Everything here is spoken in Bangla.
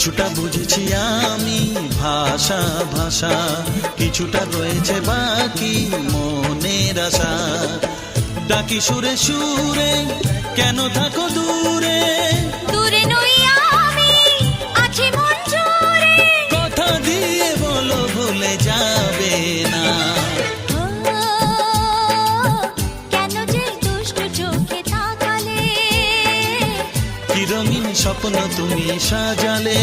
কিছুটা বুঝেছি আমি ভাষা ভাষা, কিছুটা রয়েছে বাকি মনের আশা। ডাকি সুরে সুরে কেন থাকো দূরে, দূরে নই আমি আছি মন জুড়ে। কথা দিয়ে বলো ভুলে যাবে না। ও, কেন যে দুষ্টু চোখে তাকালে, কি রঙিন স্বপ্ন তুমি সাজালে।